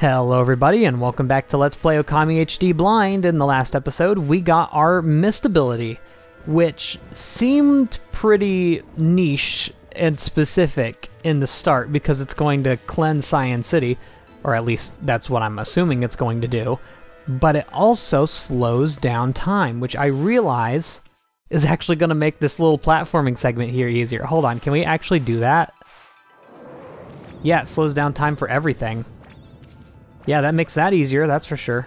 Hello everybody and welcome back to Let's Play Okami HD Blind. In the last episode we got our mist ability, which seemed pretty niche and specific in the start because it's going to cleanse Cyan City, or at least that's what I'm assuming it's going to do, but it also slows down time, which I realize is actually going to make this little platforming segment here easier. Hold on, can we actually do that? Yeah, it slows down time for everything. Yeah, that makes that easier, that's for sure.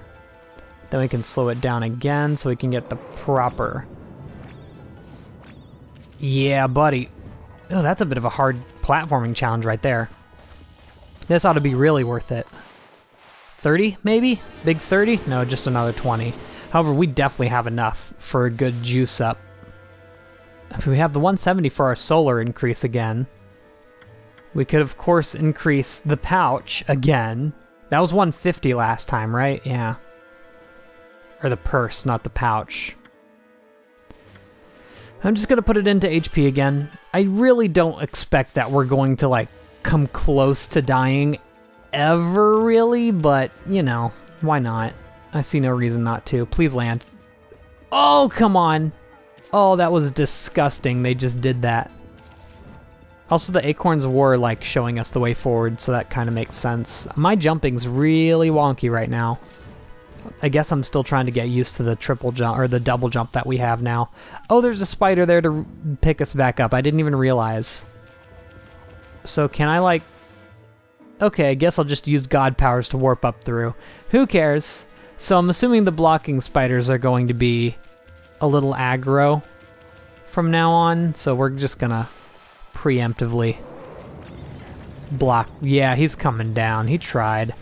Then we can slow it down again so we can get the proper... Yeah, buddy. Oh, that's a bit of a hard platforming challenge right there. This ought to be really worth it. 30, maybe? Big 30? No, just another 20. However, we definitely have enough for a good juice up. If we have the 170 for our solar increase again, we could, of course, increase the pouch again. That was 150 last time, right? Yeah. Or the purse, not the pouch. I'm just gonna put it into HP again. I really don't expect that we're going to, like, come close to dying ever, really, but, you know, why not? I see no reason not to. Please land. Oh, come on! Oh, that was disgusting. They just did that. Also, the acorns were, like, showing us the way forward, so that kind of makes sense. My jumping's really wonky right now. I guess I'm still trying to get used to the triple jump, or the double jump that we have now. Oh, there's a spider there to pick us back up. I didn't even realize. So can I, like... Okay, I guess I'll just use God powers to warp up through. Who cares? So I'm assuming the blocking spiders are going to be a little aggro from now on, so we're just gonna preemptively block. Yeah, he's coming down. He tried.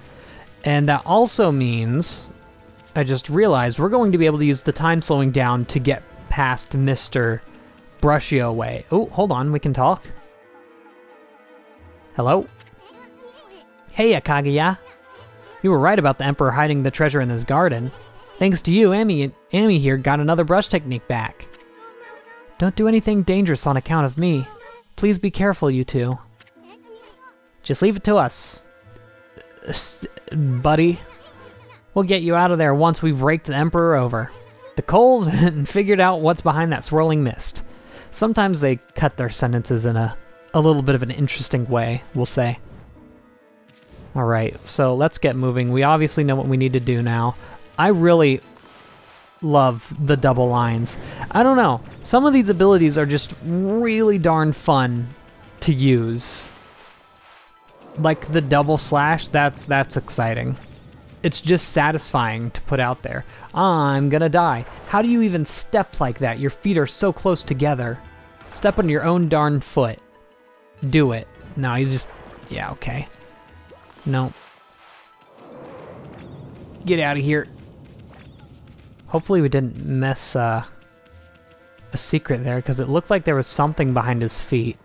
And that also means, I just realized, we're going to be able to use the time slowing down to get past Mr. Brushio away. Oh, hold on, we can talk. Hello? Hey, Akagiya. You were right about the Emperor hiding the treasure in this garden. Thanks to you, Amy here got another brush technique back. Don't do anything dangerous on account of me. Please be careful, you two. Just leave it to us. Buddy. We'll get you out of there once we've raked the Emperor over the coals and figured out what's behind that swirling mist. Sometimes they cut their sentences in a little bit of an interesting way, we'll say. Alright, so let's get moving. We obviously know what we need to do now. I really love the double lines. I don't know. Some of these abilities are just really darn fun to use. Like the double slash, that's exciting. It's just satisfying to put out there. I'm gonna die. How do you even step like that? Your feet are so close together. Step on your own darn foot. Do it. No, he's just... Yeah, okay. No. Get out of here. Hopefully we didn't miss a secret there, because it looked like there was something behind his feet.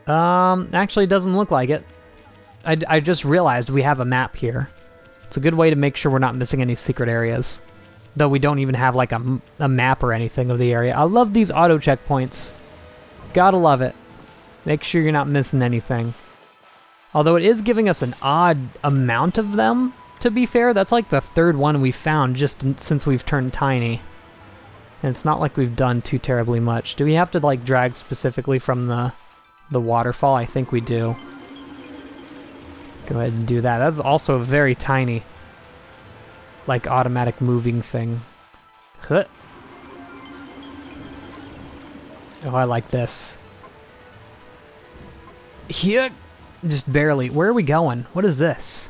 Actually it doesn't look like it. I just realized we have a map here. It's a good way to make sure we're not missing any secret areas. Though we don't even have like a map or anything of the area. I love these auto checkpoints. Gotta love it. Make sure you're not missing anything. Although it is giving us an odd amount of them, to be fair. That's like the third one we found just since we've turned tiny. And it's not like we've done too terribly much. Do we have to like drag specifically from the waterfall? I think we do. Go ahead and do that. That's also a very tiny, like, automatic moving thing. Huh. Oh, I like this. Here! Just barely. Where are we going? What is this?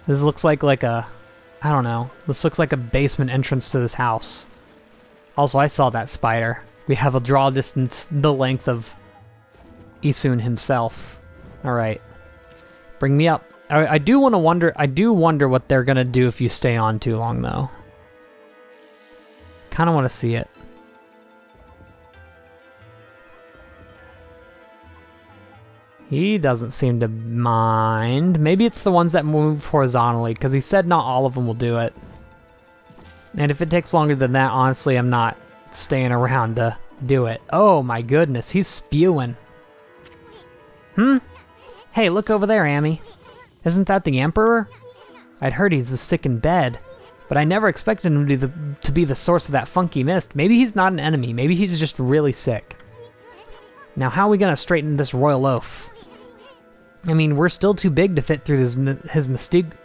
This looks like a... I don't know. This looks like a basement entrance to this house. Also, I saw that spider. We have a draw distance the length of Isun himself. Alright. Bring me up. I do want to wonder... I do wonder what they're gonna do if you stay on too long, though. Kinda want to see it. He doesn't seem to mind. Maybe it's the ones that move horizontally, because he said not all of them will do it. And if it takes longer than that, honestly, I'm not staying around to do it. Oh my goodness, he's spewing. Hey, look over there, Amy. Isn't that the Emperor? I'd heard he was sick in bed, but I never expected him to be the source of that funky mist. Maybe he's not an enemy. Maybe he's just really sick. Now, how are we gonna straighten this royal oaf? I mean, we're still too big to fit through his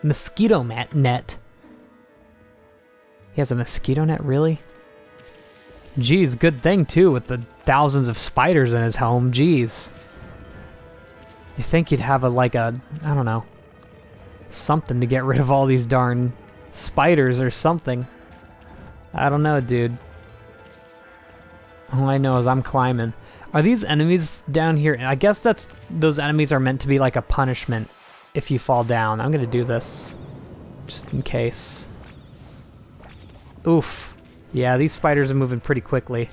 mosquito net. He has a mosquito net, really? Geez, good thing, too, with the thousands of spiders in his home. Jeez. You think you'd have I don't know, something to get rid of all these darn spiders or something. I don't know, dude. All I know is I'm climbing. Are these enemies down here? I guess those enemies are meant to be like a punishment if you fall down. I'm gonna do this just in case. Oof. Yeah, these spiders are moving pretty quickly.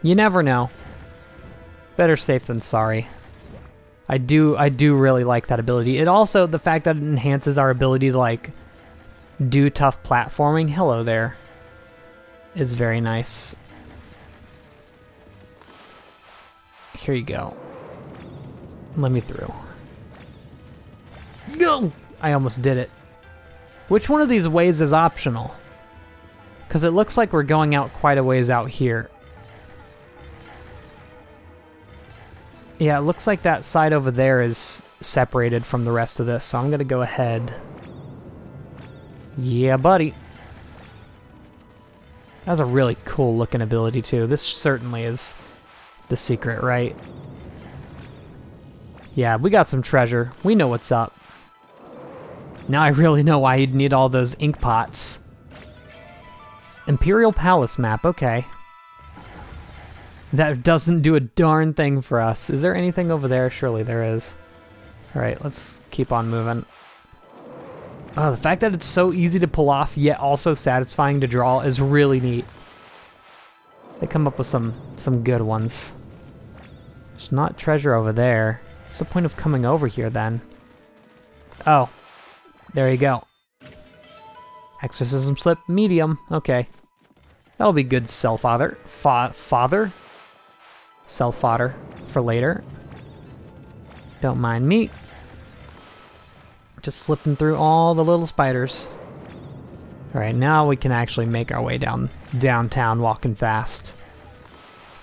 You never know. Better safe than sorry. I do really like that ability. It also, the fact that it enhances our ability to like do tough platforming, hello there, is very nice. Here you go. Let me through. Go! I almost did it. Which one of these ways is optional? Because it looks like we're going out quite a ways out here. Yeah, it looks like that side over there is separated from the rest of this, so I'm gonna go ahead. Yeah, buddy. That's a really cool looking ability too. This certainly is the secret, right? Yeah, we got some treasure. We know what's up. Now I really know why you'd need all those ink pots. Imperial Palace map, okay. That doesn't do a darn thing for us. Is there anything over there? Surely there is. Alright, let's keep on moving. Oh, the fact that it's so easy to pull off, yet also satisfying to draw is really neat. They come up with some good ones. There's not treasure over there. What's the point of coming over here, then? Oh. There you go. Exorcism slip, medium. Okay. That'll be good cell fodder. Cell fodder for later. Don't mind me. Just slipping through all the little spiders. Alright, now we can actually make our way downtown walking fast.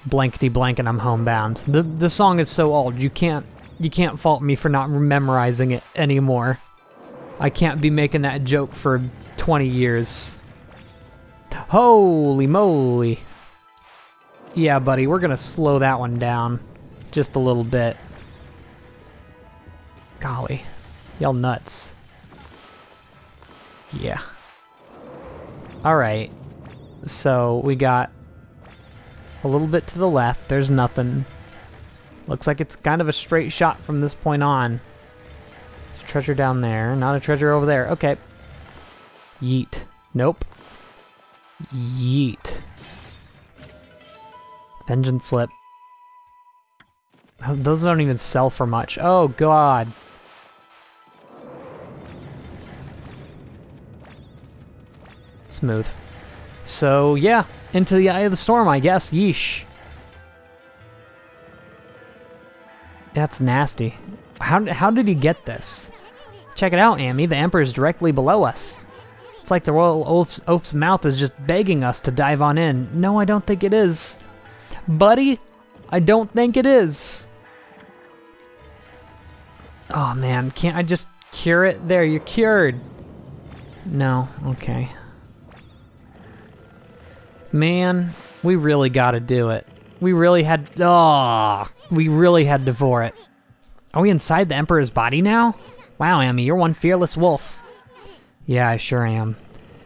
Blankety blank and I'm homebound. The song is so old, you can't fault me for not memorizing it anymore. I can't be making that joke for 20 years. Holy moly. Yeah, buddy, we're gonna slow that one down just a little bit. Golly. Y'all nuts. Yeah. Alright. So, we got a little bit to the left. There's nothing. Looks like it's kind of a straight shot from this point on. There's a treasure down there. Not a treasure over there. Okay. Yeet. Nope. Yeet. Vengeance slip. Those don't even sell for much. Oh, God. Smooth. So, yeah. Into the eye of the storm, I guess. Yeesh. That's nasty. How did he get this? Check it out, Amy. The Emperor is directly below us. It's like the Royal Oaf's mouth is just begging us to dive on in. No, I don't think it is. Buddy, I don't think it is. Oh, man. Can't I just cure it? There, you're cured. No, okay. Man, we really gotta do it. We really had... Oh, we really had to vor it. Are we inside the Emperor's body now? Wow, Amy, you're one fearless wolf. Yeah, I sure am.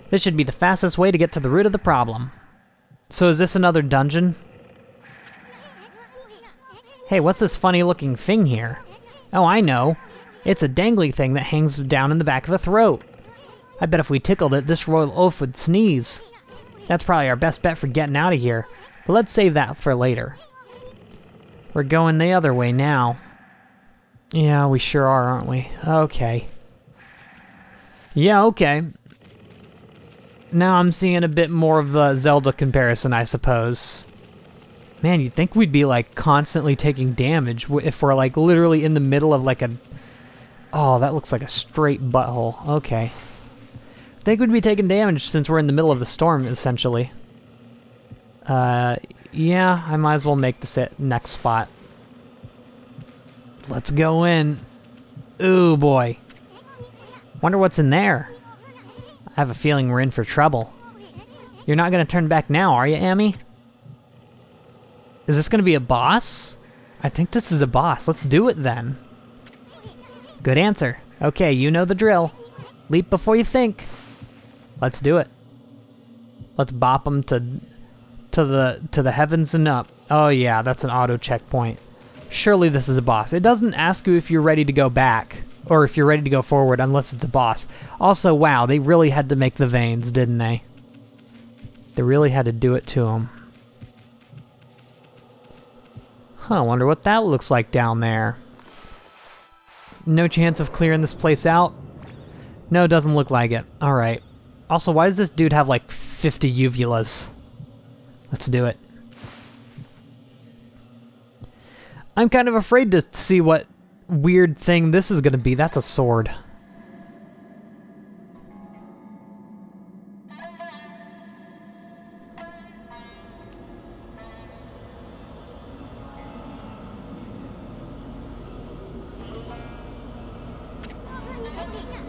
This should be the fastest way to get to the root of the problem. So is this another dungeon? Hey, what's this funny-looking thing here? Oh, I know. It's a dangly thing that hangs down in the back of the throat. I bet if we tickled it, this royal oaf would sneeze. That's probably our best bet for getting out of here. But let's save that for later. We're going the other way now. Yeah, we sure are, aren't we? Okay. Yeah, okay. Now I'm seeing a bit more of the Zelda comparison, I suppose. Man, you'd think we'd be, like, constantly taking damage if we're, like, literally in the middle of, like, Oh, that looks like a straight butthole. Okay. I think we'd be taking damage since we're in the middle of the storm, essentially. Yeah, I might as well make this next spot. Let's go in. Ooh, boy. Wonder what's in there. I have a feeling we're in for trouble. You're not gonna turn back now, are you, Amy? Is this gonna be a boss? I think this is a boss. Let's do it then. Good answer. Okay, you know the drill. Leap before you think. Let's do it. Let's bop them to the heavens and up. Oh yeah, that's an auto checkpoint. Surely this is a boss. It doesn't ask you if you're ready to go back or if you're ready to go forward unless it's a boss. Also, wow, they really had to make the veins, didn't they? They really had to do it to them. Huh, I wonder what that looks like down there. No chance of clearing this place out? No, it doesn't look like it. Alright. Also, why does this dude have like 50 uvulas? Let's do it. I'm kind of afraid to see what weird thing this is gonna be. That's a sword.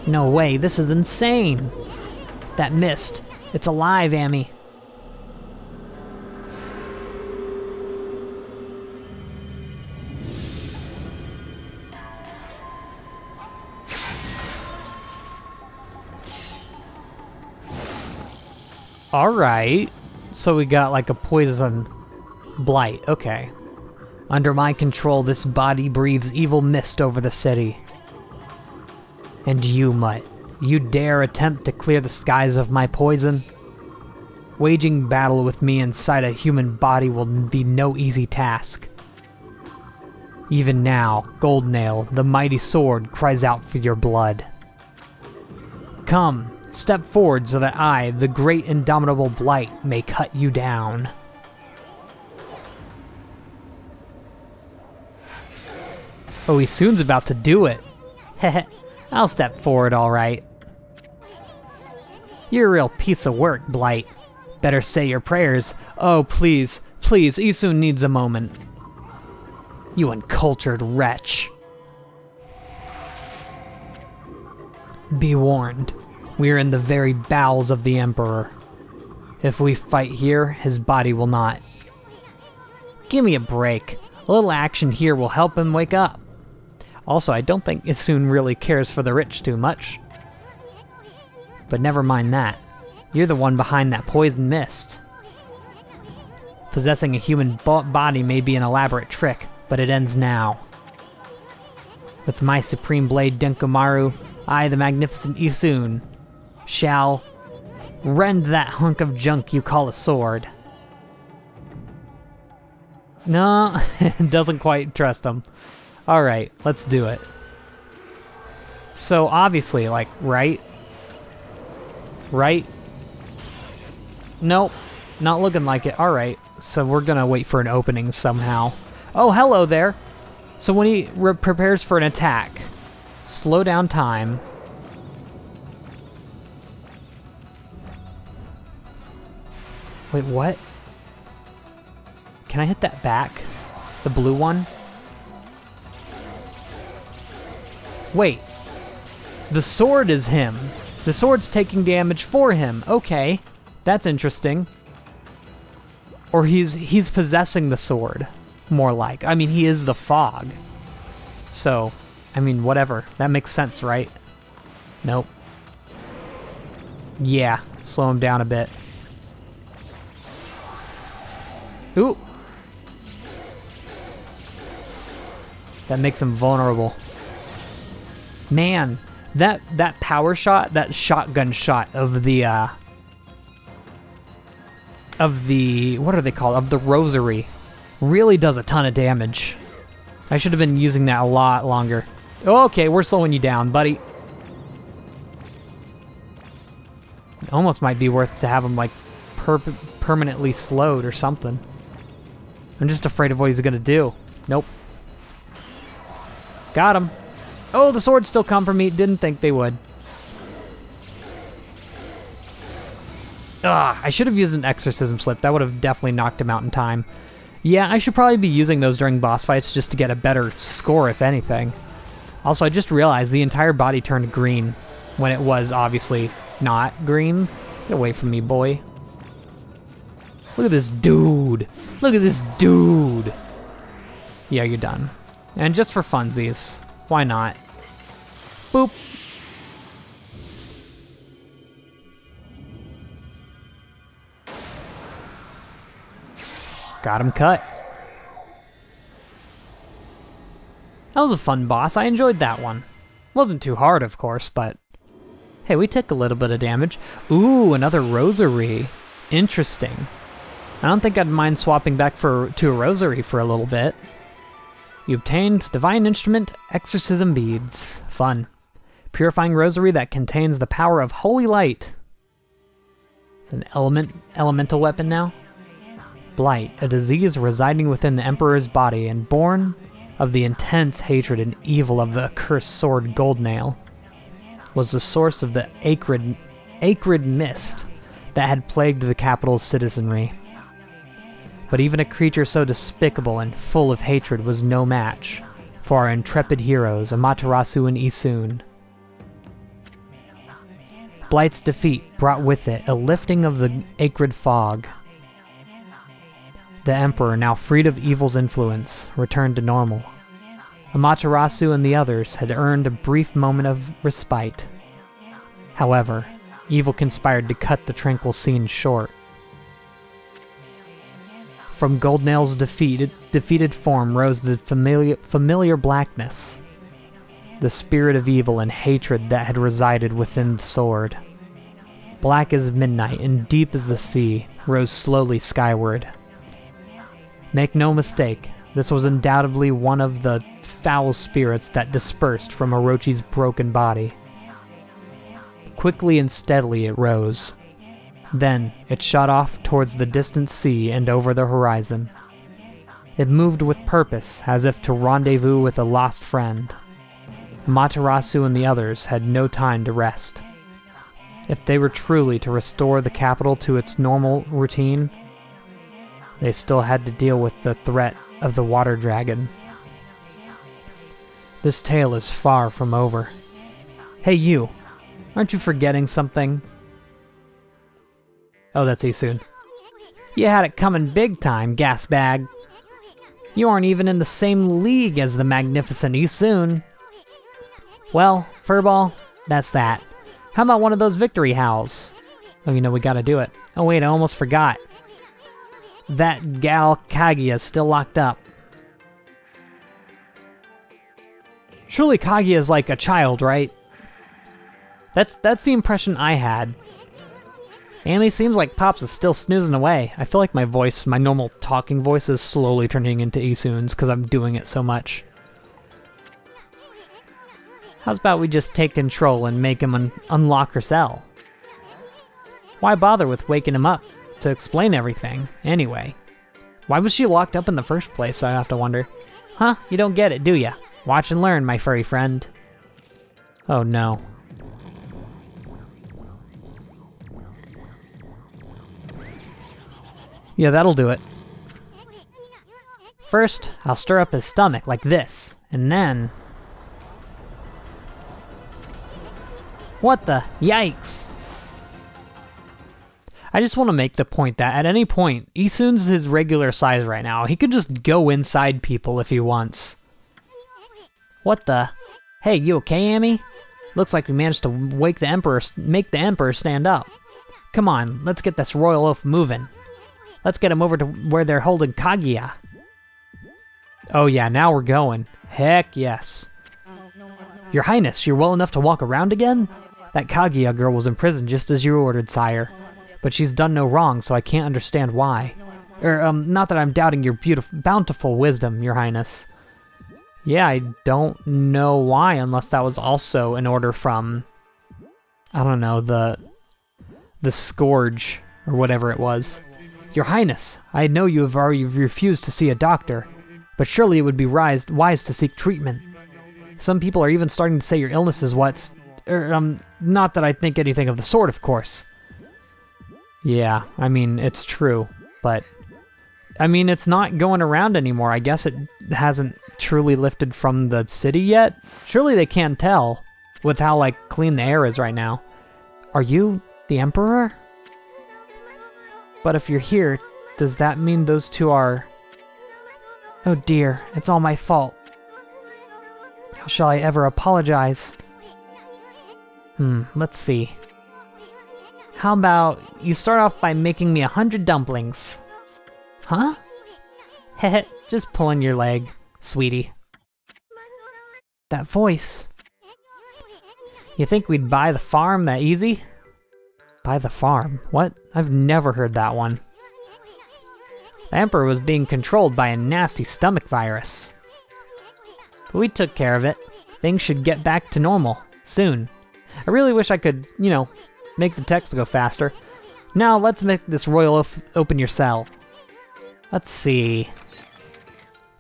No way, this is insane! That mist. It's alive, Amy. Alright. So we got like a poison blight. Okay. Under my control, this body breathes evil mist over the city. And you, Mutt, you dare attempt to clear the skies of my poison? Waging battle with me inside a human body will be no easy task. Even now, Goldnail, the mighty sword, cries out for your blood. Come, step forward so that I, the great indomitable Blight, may cut you down. Oh, he soon's about to do it. Heh, I'll step forward, alright. You're a real piece of work, Blight. Better say your prayers. Oh, please, please, Isun needs a moment. You uncultured wretch. Be warned. We are in the very bowels of the Emperor. If we fight here, his body will not. Give me a break. A little action here will help him wake up. Also, I don't think Isun really cares for the rich too much. But never mind that. You're the one behind that poison mist. Possessing a human body may be an elaborate trick, but it ends now. With my supreme blade Denkomaru, I, the magnificent Isun, shall rend that hunk of junk you call a sword. No, doesn't quite trust him. Alright, let's do it. So obviously, like, right? Right? Nope, not looking like it. Alright, so we're gonna wait for an opening somehow. Oh, hello there! So when he prepares for an attack, slow down time. Wait, what? Can I hit that back? The blue one? Wait. The sword is him. The sword's taking damage for him. Okay. That's interesting. Or he's possessing the sword. More like. I mean, he is the fog. So, I mean, whatever. That makes sense, right? Nope. Yeah. Slow him down a bit. Ooh. That makes him vulnerable. Man, that power shot, that shotgun shot of the what are they called? Of the rosary, really does a ton of damage. I should have been using that a lot longer. Okay, we're slowing you down, buddy. It almost might be worth to have him like permanently slowed or something. I'm just afraid of what he's gonna do. Nope. Got him. Oh, the swords still come for me. Didn't think they would. Ugh, I should have used an exorcism slip. That would have definitely knocked him out in time. Yeah, I should probably be using those during boss fights just to get a better score, if anything. Also, I just realized the entire body turned green when it was obviously not green. Get away from me, boy. Look at this dude. Look at this dude. Yeah, you're done. And just for funsies, why not? Boop. Got him cut. That was a fun boss. I enjoyed that one. Wasn't too hard, of course, but... Hey, we took a little bit of damage. Ooh, another rosary. Interesting. I don't think I'd mind swapping back to a rosary for a little bit. You obtained Divine Instrument, Exorcism Beads. Fun. Purifying rosary that contains the power of Holy Light. It's an elemental weapon now. Blight, a disease residing within the Emperor's body and born of the intense hatred and evil of the accursed sword Goldnail, was the source of the acrid mist that had plagued the capital's citizenry. But even a creature so despicable and full of hatred was no match for our intrepid heroes Amaterasu and Issun. Blight's defeat brought with it a lifting of the acrid fog. The Emperor, now freed of evil's influence, returned to normal. Amaterasu and the others had earned a brief moment of respite. However, evil conspired to cut the tranquil scene short. From Goldnail's defeated form rose the familiar blackness, the spirit of evil and hatred that had resided within the sword. Black as midnight and deep as the sea, rose slowly skyward. Make no mistake, this was undoubtedly one of the foul spirits that dispersed from Orochi's broken body. Quickly and steadily it rose. Then it shot off towards the distant sea and over the horizon. It moved with purpose, as if to rendezvous with a lost friend. Amaterasu and the others had no time to rest. If they were truly to restore the capital to its normal routine, they still had to deal with the threat of the water dragon. This tale is far from over. Hey you, aren't you forgetting something? Oh, that's Issun. You had it coming big time, gasbag. You aren't even in the same league as the magnificent Issun. Well, Furball, that's that. How about one of those victory howls? Oh, you know, we gotta do it. Oh wait, I almost forgot. That gal Kaguya's still locked up. Surely Kaguya's like a child, right? That's the impression I had. Amy, seems like Pops is still snoozing away. I feel like my voice, my normal talking voice, is slowly turning into Issun's because I'm doing it so much. How's about we just take control and make him unlock her cell? Why bother with waking him up to explain everything, anyway? Why was she locked up in the first place, I have to wonder. Huh? You don't get it, do ya? Watch and learn, my furry friend. Oh no. Yeah, that'll do it. First, I'll stir up his stomach like this, and then... What the? Yikes! I just want to make the point that at any point, Issun's his regular size right now. He could just go inside people if he wants. What the? Hey, you okay, Amy? Looks like we managed to make the Emperor stand up. Come on, let's get this royal oaf moving. Let's get him over to where they're holding Kaguya. Oh yeah, now we're going. Heck yes. Your Highness, you're well enough to walk around again? That Kaguya girl was imprisoned just as you ordered, sire. But she's done no wrong, so I can't understand why. Not that I'm doubting your bountiful wisdom, your Highness. Yeah, I don't know why, unless that was also an order from... I don't know, the Scourge, or whatever it was. Your Highness, I know you have already refused to see a doctor, but surely it would be wise to seek treatment. Some people are even starting to say your illness is what's... not that I think anything of the sort, of course. Yeah, I mean, it's true, but... I mean, it's not going around anymore. I guess it hasn't truly lifted from the city yet? Surely they can't tell, with how, like, clean the air is right now. Are you the Emperor? But if you're here, does that mean those two are... Oh dear, it's all my fault. How shall I ever apologize? Let's see. How about you start off by making me 100 dumplings? Huh? Heh, just pulling your leg, sweetie. That voice. You think we'd buy the farm that easy? Buy the farm? What? I've never heard that one. The Emperor was being controlled by a nasty stomach virus. But we took care of it. Things should get back to normal, soon. I really wish I could, you know, make the text go faster. Now let's make this royal open your cell. Let's see.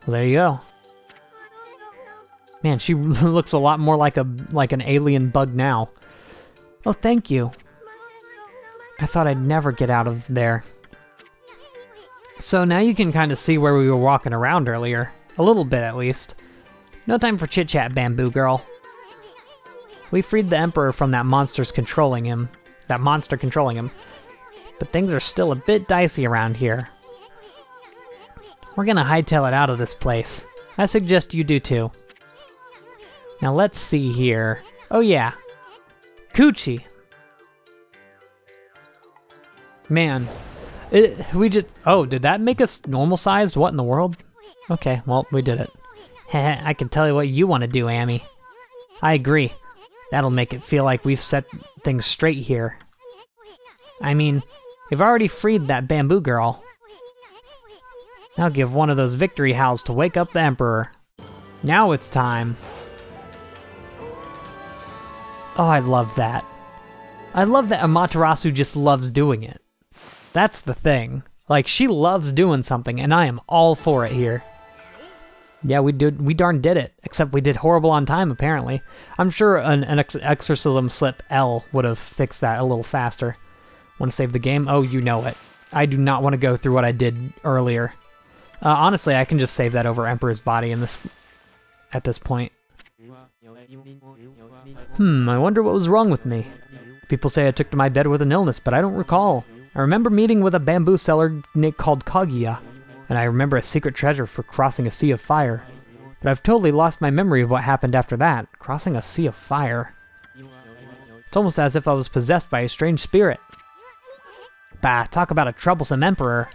Well, there you go. Man, she looks a lot more like an alien bug now. Oh, thank you. I thought I'd never get out of there. So now you can kind of see where we were walking around earlier. A little bit, at least. No time for chit-chat, Bamboo Girl. We freed the Emperor from that monster controlling him. But things are still a bit dicey around here. We're gonna hightail it out of this place. I suggest you do too. Now let's see here. Oh yeah. Coochie. Man. Oh, did that make us normal sized? What in the world? Okay, well, we did it. Heh, I can tell you what you want to do, Amy. I agree. That'll make it feel like we've set things straight here. I mean, we've already freed that Bamboo Girl. Now give one of those victory howls to wake up the Emperor. Now it's time. Oh, I love that. I love that Amaterasu just loves doing it. That's the thing. Like, she loves doing something, and I am all for it here. Yeah, we darn did it. Except we did horrible on time, apparently. I'm sure an exorcism slip L would have fixed that a little faster. Want to save the game? Oh, you know it. I do not want to go through what I did earlier. Honestly, I can just save that over Emperor's body at this point. I wonder what was wrong with me. People say I took to my bed with an illness, but I don't recall. I remember meeting with a bamboo seller called Kaguya, and I remember a secret treasure for crossing a sea of fire. But I've totally lost my memory of what happened after that, crossing a sea of fire. It's almost as if I was possessed by a strange spirit. Bah, talk about a troublesome emperor.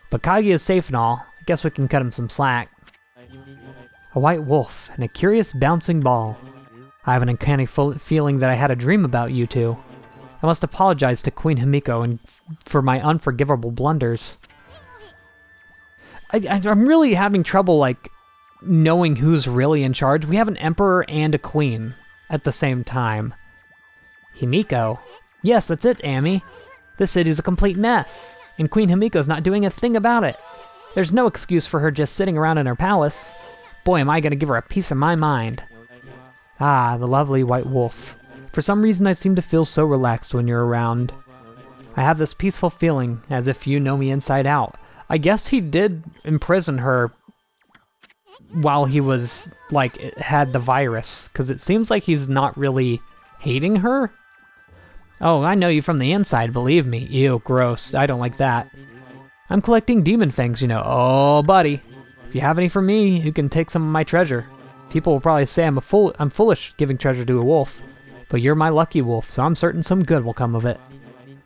But Kaguya's safe and all. I guess we can cut him some slack. A white wolf and a curious bouncing ball. I have an uncanny feeling that I had a dream about you two. I must apologize to Queen Himiko for my unforgivable blunders. I'm really having trouble, like, knowing who's really in charge. We have an emperor and a queen at the same time. Himiko? Yes, that's it, Amy. This city's a complete mess, and Queen Himiko's not doing a thing about it. There's no excuse for her just sitting around in her palace. Boy, am I gonna give her a piece of my mind. Ah, the lovely white wolf. For some reason I seem to feel so relaxed when you're around. I have this peaceful feeling, as if you know me inside out. I guess he did imprison her while he was, like, had the virus, because it seems like he's not really hating her. Oh, I know you from the inside, believe me. Ew, gross. I don't like that. I'm collecting demon fangs, you know. Oh, buddy. If you have any for me, you can take some of my treasure. People will probably say I'm foolish giving treasure to a wolf. But you're my lucky wolf, so I'm certain some good will come of it.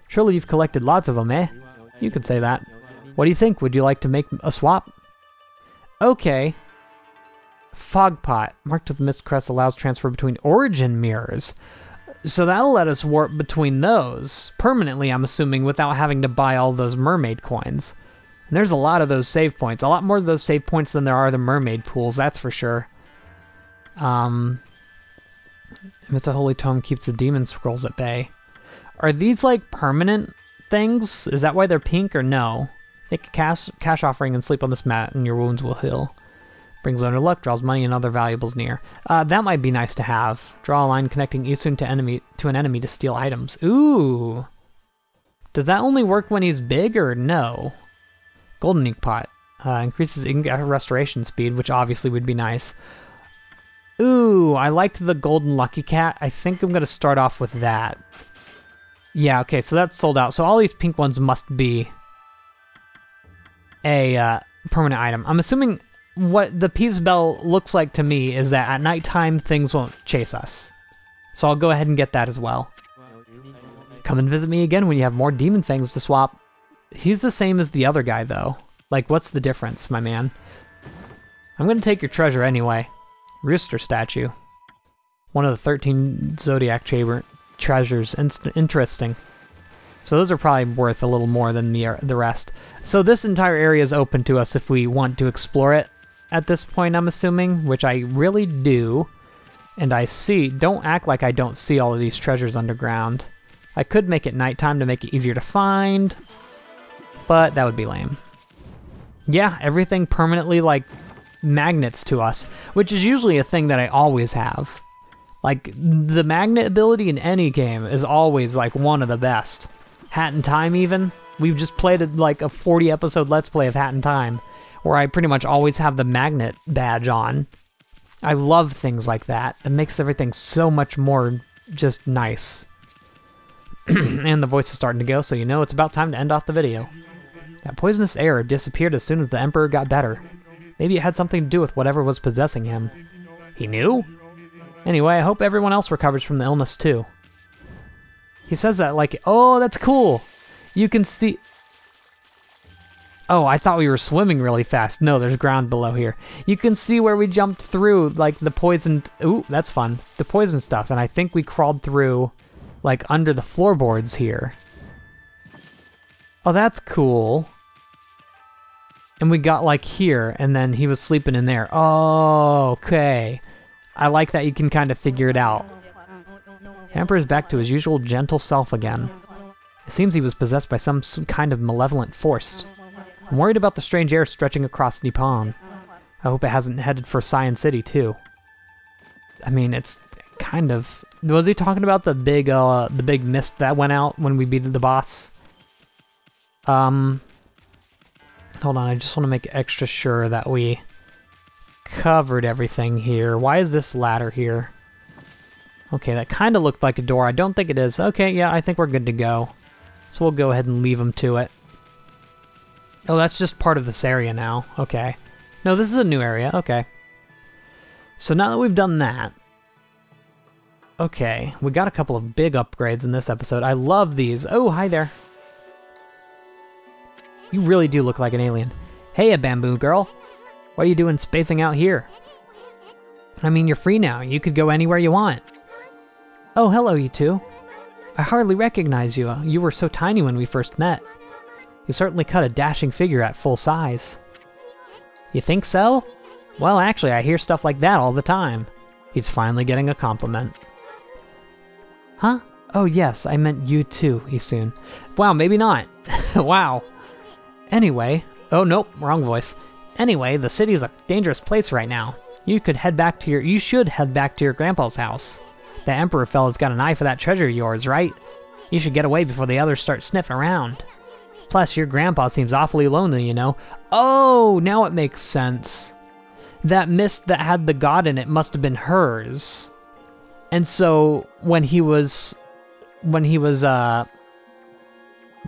Surely you've collected lots of them, eh? You could say that. What do you think? Would you like to make a swap? Okay. Fog pot. Marked with mist crest allows transfer between origin mirrors. So that'll let us warp between those. Permanently, I'm assuming, without having to buy all those mermaid coins. And there's a lot of those save points. A lot more of those save points than there are the mermaid pools, that's for sure. It's a holy tome keeps the demon scrolls at bay. Are these like permanent things? Is that why they're pink or no? Make a cash offering and sleep on this mat and your wounds will heal. Brings owner luck, draws money and other valuables near. That might be nice to have. Draw a line connecting Isun to an enemy to steal items. Ooh. Does that only work when he's big or no? Golden Ink Pot. Increases restoration speed, which obviously would be nice. Ooh, I liked the Golden Lucky Cat. I think I'm going to start off with that. Yeah, okay, so that's sold out. So all these pink ones must be a permanent item. I'm assuming what the Peace Bell looks like to me is that at nighttime things won't chase us. So I'll go ahead and get that as well. Come and visit me again when you have more Demon Fangs to swap. He's the same as the other guy though. Like, what's the difference, my man? I'm gonna take your treasure anyway. Rooster statue. One of the 13 Zodiac treasures. Interesting. So those are probably worth a little more than the rest. So this entire area is open to us if we want to explore it at this point, I'm assuming, which I really do. And I see, don't act like I don't see all of these treasures underground. I could make it nighttime to make it easier to find, but that would be lame. Yeah, everything permanently, like, magnets to us, which is usually a thing that I always have. Like, the magnet ability in any game is always, like, one of the best. Hat in Time, even. We've just played, like, a 40-episode Let's Play of Hat in Time, where I pretty much always have the magnet badge on. I love things like that. It makes everything so much more just nice. And the voice is starting to go, so you know it's about time to end off the video. That poisonous air disappeared as soon as the Emperor got better. Maybe it had something to do with whatever was possessing him. He knew? Anyway, I hope everyone else recovers from the illness too. He says that like, oh, that's cool. You can see... Oh, I thought we were swimming really fast. No, there's ground below here. You can see where we jumped through, like, the poisoned... Ooh, that's fun. The poison stuff, and I think we crawled through, like, under the floorboards here. Oh, that's cool. And we got, like, here, and then he was sleeping in there. Oh, okay. I like that you can kind of figure it out. Hamper is back to his usual gentle self again. It seems he was possessed by some kind of malevolent force. I'm worried about the strange air stretching across Nippon. I hope it hasn't headed for Saiyan City, too. I mean, it's kind of... Was he talking about the big mist that went out when we beat the boss? Hold on, I just want to make extra sure that we covered everything here. Why is this ladder here? Okay, that kind of looked like a door. I don't think it is. Okay, yeah, I think we're good to go. So we'll go ahead and leave them to it. Oh, that's just part of this area now. Okay. No, this is a new area. Okay. So now that we've done that... Okay, we got a couple of big upgrades in this episode. I love these. Oh, hi there. You really do look like an alien. Hey, a bamboo girl. What are you doing spacing out here? I mean, you're free now. You could go anywhere you want. Oh, hello, you two. I hardly recognize you. You were so tiny when we first met. You certainly cut a dashing figure at full size. You think so? Well, actually, I hear stuff like that all the time. He's finally getting a compliment. Huh? Oh, yes, I meant you too, Isun. Wow, maybe not. Wow. Anyway... Oh, nope, wrong voice. Anyway, the city is a dangerous place right now. You should head back to your grandpa's house. The Emperor fella's got an eye for that treasure of yours, right? You should get away before the others start sniffing around. Plus, your grandpa seems awfully lonely, you know. Oh, now it makes sense. That mist that had the god in it must have been hers. And so, when he was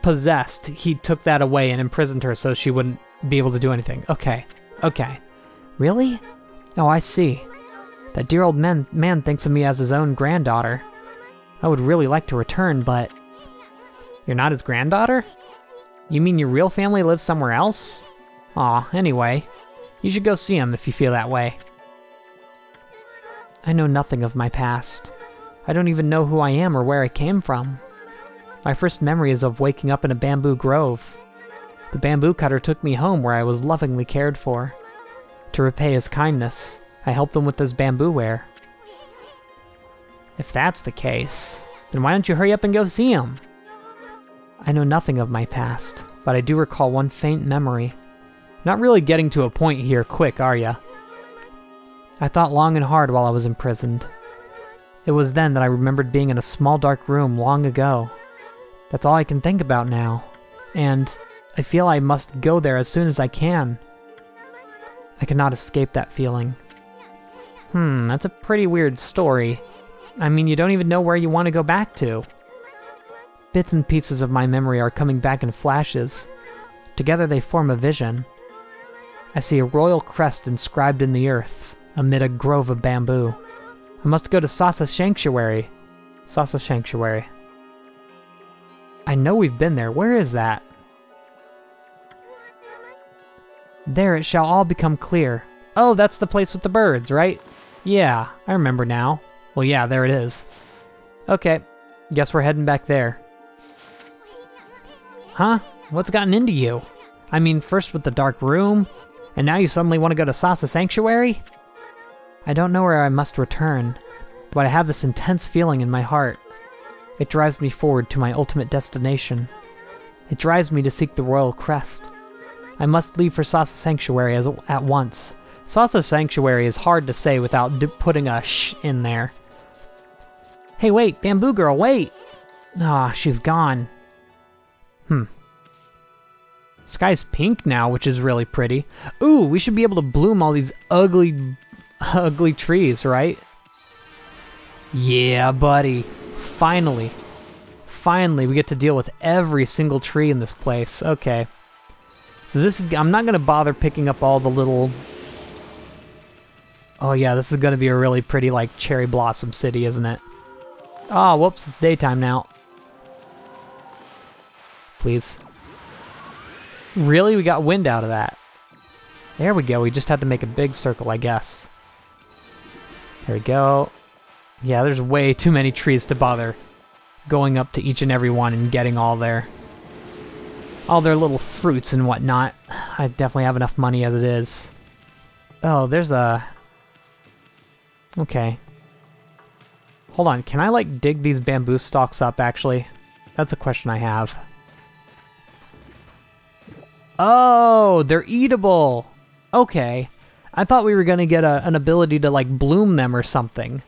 possessed, he took that away and imprisoned her so she wouldn't be able to do anything. Okay. Okay. Really? Oh, I see. That dear old man thinks of me as his own granddaughter. I would really like to return, but... You're not his granddaughter? You mean your real family lives somewhere else? Aw, anyway. You should go see him if you feel that way. I know nothing of my past. I don't even know who I am or where I came from. My first memory is of waking up in a bamboo grove. The bamboo cutter took me home where I was lovingly cared for. To repay his kindness, I helped him with his bamboo ware. If that's the case, then why don't you hurry up and go see him? I know nothing of my past, but I do recall one faint memory. Not really getting to a point here quick, are ya? I thought long and hard while I was imprisoned. It was then that I remembered being in a small dark room long ago. That's all I can think about now. And I feel I must go there as soon as I can. I cannot escape that feeling. That's a pretty weird story. I mean, you don't even know where you want to go back to. Bits and pieces of my memory are coming back in flashes. Together they form a vision. I see a royal crest inscribed in the earth, amid a grove of bamboo. I must go to Sasa Sanctuary. Sasa Sanctuary. I know we've been there. Where is that? There it shall all become clear. Oh, that's the place with the birds, right? Yeah, I remember now. Well, yeah, there it is. Okay, guess we're heading back there. Huh? What's gotten into you? I mean, first with the dark room, and now you suddenly want to go to Sasa Sanctuary? I don't know where I must return, but I have this intense feeling in my heart. It drives me forward to my ultimate destination. It drives me to seek the royal crest. I must leave for Sasa Sanctuary at once. Sasa Sanctuary is hard to say without putting a sh in there. Hey, wait, Bamboo Girl, wait! Ah, she's gone. Sky's pink now, which is really pretty. Ooh, we should be able to bloom all these ugly trees, right? Yeah, buddy. Finally. Finally, we get to deal with every single tree in this place. Okay. So this is... I'm not going to bother picking up all the little... Oh yeah, this is going to be a really pretty, like, cherry blossom city, isn't it? Oh, whoops, it's daytime now. Please. Really? We got wind out of that. There we go, we just had to make a big circle, I guess. There we go. Yeah, there's way too many trees to bother going up to each and every one and getting all their little fruits and whatnot. I definitely have enough money as it is. Oh, there's a... Okay. Hold on, can I, like, dig these bamboo stalks up, actually? That's a question I have. Oh, they're eatable! Okay. I thought we were gonna get an ability to, like, bloom them or something.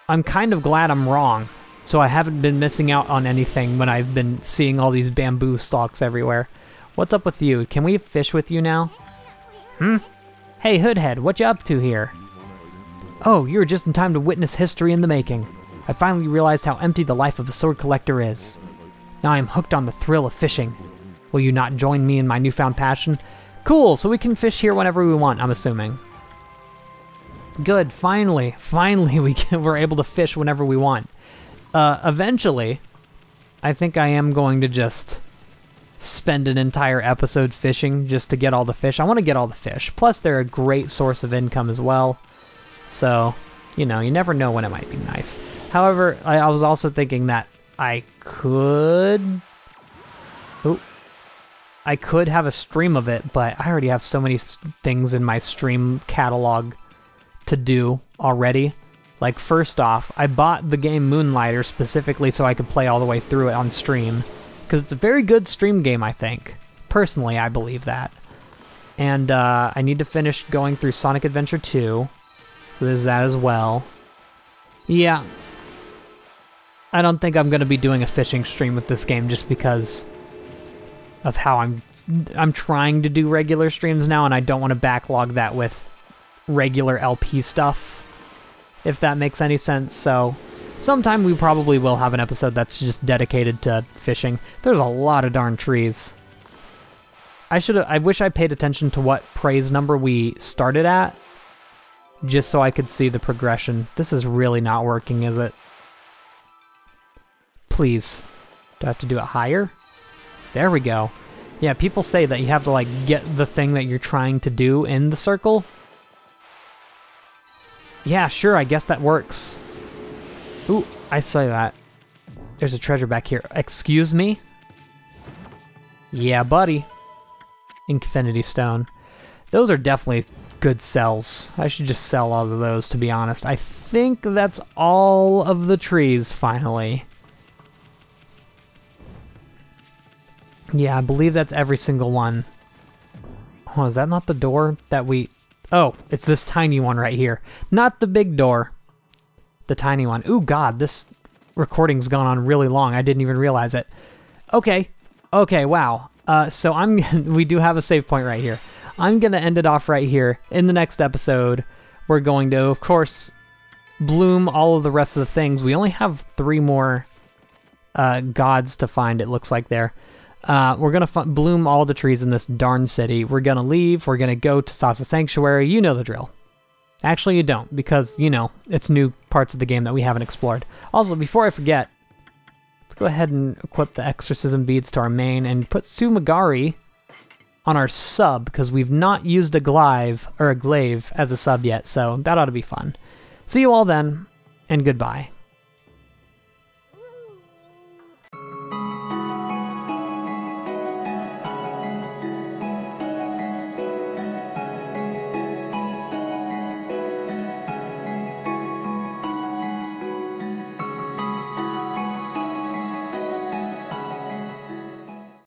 I'm kind of glad I'm wrong, so I haven't been missing out on anything when I've been seeing all these bamboo stalks everywhere. What's up with you? Can we fish with you now? Hey, Hoodhead, what you up to here? Oh, you were just in time to witness history in the making. I finally realized how empty the life of a sword collector is. Now I am hooked on the thrill of fishing. Will you not join me in my newfound passion? Cool, so we can fish here whenever we want, I'm assuming. Good, finally. Finally we're able to fish whenever we want. Eventually, I think I am going to just spend an entire episode fishing just to get all the fish. I want to get all the fish. Plus, they're a great source of income as well. So, you know, you never know when it might be nice. However, I was also thinking that I could... Ooh. I could have a stream of it, but I already have so many things in my stream catalog to do already. Like, first off, I bought the game Moonlighter specifically so I could play all the way through it on stream. Because it's a very good stream game, I think. Personally, I believe that. And I need to finish going through Sonic Adventure 2. So there's that as well. Yeah. I don't think I'm going to be doing a fishing stream with this game just because of how I'm trying to do regular streams now, and I don't want to backlog that with regular LP stuff, if that makes any sense. So sometime we probably will have an episode that's just dedicated to fishing. There's a lot of darn trees. I wish I paid attention to what praise number we started at, just so I could see the progression. This is really not working, is it? Please. Do I have to do it higher? There we go. Yeah, people say that you have to, like, get the thing that you're trying to do in the circle. Yeah, sure, I guess that works. Ooh, I saw that. There's a treasure back here. Excuse me? Yeah, buddy. Infinity Stone. Those are definitely good sells. I should just sell all of those, to be honest. I think that's all of the trees, finally. Yeah, I believe that's every single one. Oh, is that not the door that we... Oh, it's this tiny one right here. Not the big door. The tiny one. Ooh, God, this recording's gone on really long. I didn't even realize it. Okay. Okay, wow. So we do have a save point right here. I'm going to end it off right here. In the next episode, we're going to, of course, bloom all of the rest of the things. We only have 3 more gods to find, it looks like there. We're going to bloom all the trees in this darn city. We're going to leave. We're going to go to Sasa Sanctuary. You know the drill. Actually, you don't, because, you know, it's new parts of the game that we haven't explored. Also, before I forget, let's go ahead and equip the exorcism beads to our main and put Sumagari on our sub, because we've not used a glaive as a sub yet, so that ought to be fun. See you all then, and goodbye.